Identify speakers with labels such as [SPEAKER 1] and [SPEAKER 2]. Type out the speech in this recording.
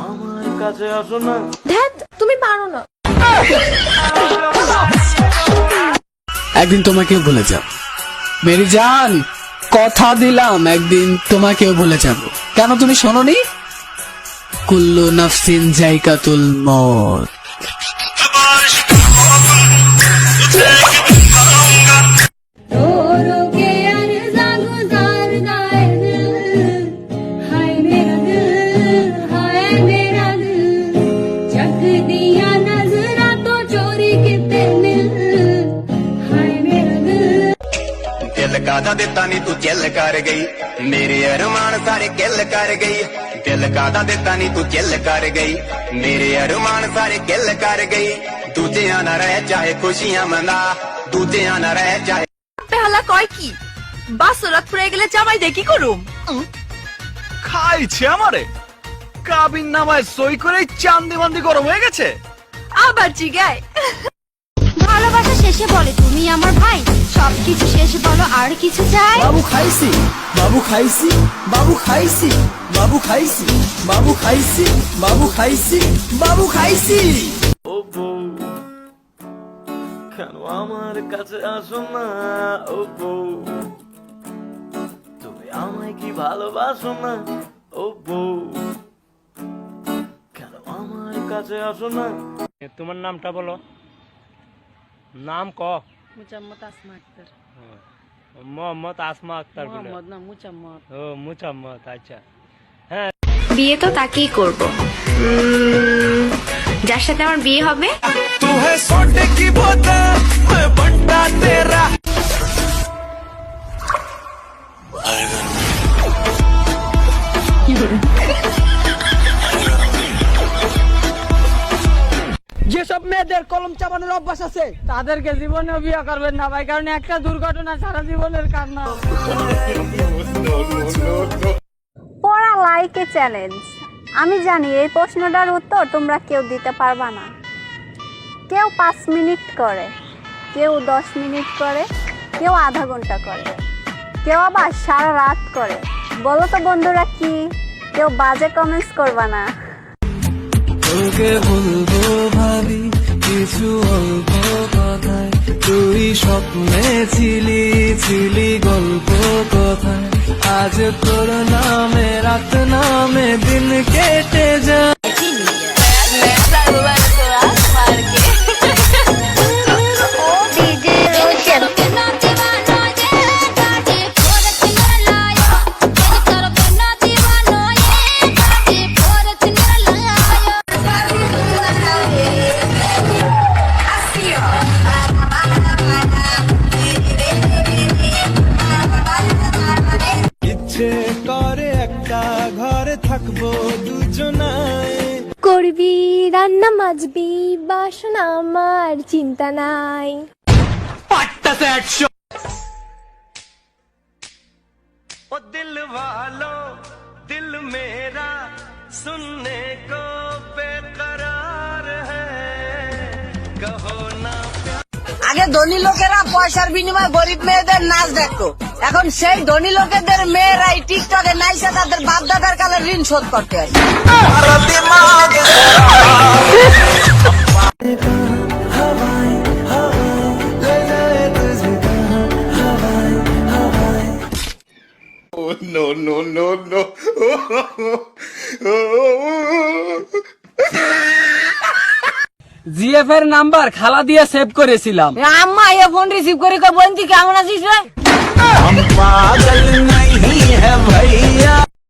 [SPEAKER 1] আমার কাছে আসো না।
[SPEAKER 2] ধ্যাত, তুমি পারো না।
[SPEAKER 3] একদিন তোমাকেও ভুলে যাব মেরি জান, কথা দিলাম একদিন তোমাকেও ভুলে যাব। কেন তুমি শোনোনি? কুল্লু নাফসিন জায়কাতুল মউত।
[SPEAKER 4] कादा देता नी तू चिल कर गई, मेरे अरमान सारे किल कर गई। दिल कादा देता नी तू चिल कर गई, मेरे अरमान सारे किल कर गई। दूजिया ना रह चाहे खुशियां मना, दूजिया ना रह चाहे।
[SPEAKER 2] পেহালা কয় কি বাসরাত পড়ে গেলে জামাই দেখি করুম
[SPEAKER 1] খাইছে আমারে কাবিন নামায় সই করে চান্দি বান্দি গরম হয়ে গেছে।
[SPEAKER 2] আবার জিগায়
[SPEAKER 5] ভালোবাসা শেষে বলে তুমি আমার ভাই, সবকিছু শেষে বলো আর কিছু চাই।
[SPEAKER 3] বাবু খাইছি, বাবু খাইছি, বাবু খাইছি, বাবু খাইছি, বাবু খাইছি, বাবু খাইছি, বাবু খাইছি।
[SPEAKER 1] ও বউ কেন আমার কাছে আসো না? ও বউ তুমি আমায় কি ভালোবাসো না? ও বউ কেন আমার কাছে আসো না?
[SPEAKER 6] তোমার নামটা বলো, নাম ক।
[SPEAKER 7] মুচাম্মদ আসমা আক্তার।
[SPEAKER 6] মোহাম্মদ আসমা আক্তার বলে।
[SPEAKER 7] মোহাম্মদ না মুচাম্মদ।
[SPEAKER 6] ও মুচাম্মদ, আচ্ছা।
[SPEAKER 8] বিয়ে তো তাকেই করব যার সাথে আমার বিয়ে হবে।
[SPEAKER 7] যেসব মেয়েদের কলম চাপানোর অভ্যাস আছে তাদেরকে জীবনেও বিয়ে করবেন না ভাই, কারণ একটা দুর্ঘটনা সারা জীবনের কান্না।
[SPEAKER 5] পড়া লাইকে চ্যালেঞ্জ। আমি জানি এই প্রশ্নটার উত্তর তোমরা কেউ দিতে পারবা না। কেউ 5 মিনিট করে, কেউ 10 মিনিট করে, কেউ আধা ঘন্টা করে, কেউ আবার সারা রাত করে। বলো তো বন্ধুরা কি? কেউ বাজে কমেন্টস করবা না।
[SPEAKER 3] তোকে বলবো ভাবি কিছু অল্প কথায়, তুই স্বপ্নে ছিলি ছিলি গল্প কথায়। আজ তোর নামে রাত নামে দিন কেটে যায়।
[SPEAKER 5] করবি রান্না মাজবি বাসন আমার চিন্তা নাই।
[SPEAKER 1] ओ दिल वालों दिल मेरा सुनने को बेकरार है, कहो ना।
[SPEAKER 7] আগে ধনী লোকেরা পয়সার বিনিময়ে গরিব মেয়েদের নাচ দেখতো, এখন সেই ধনী লোকেদের মেয়েরাই টিকটকে নাইসা তাদের বাপ দাদার কালে ঋণ শোধ করতে আসে।
[SPEAKER 4] No, no, no, no.
[SPEAKER 7] GF এর নাম্বার খালা দিয়ে সেভ করেছিলাম। আম্মা এ ফোন রিসিভ করে কই বোন তুই কেমন আছিস রে?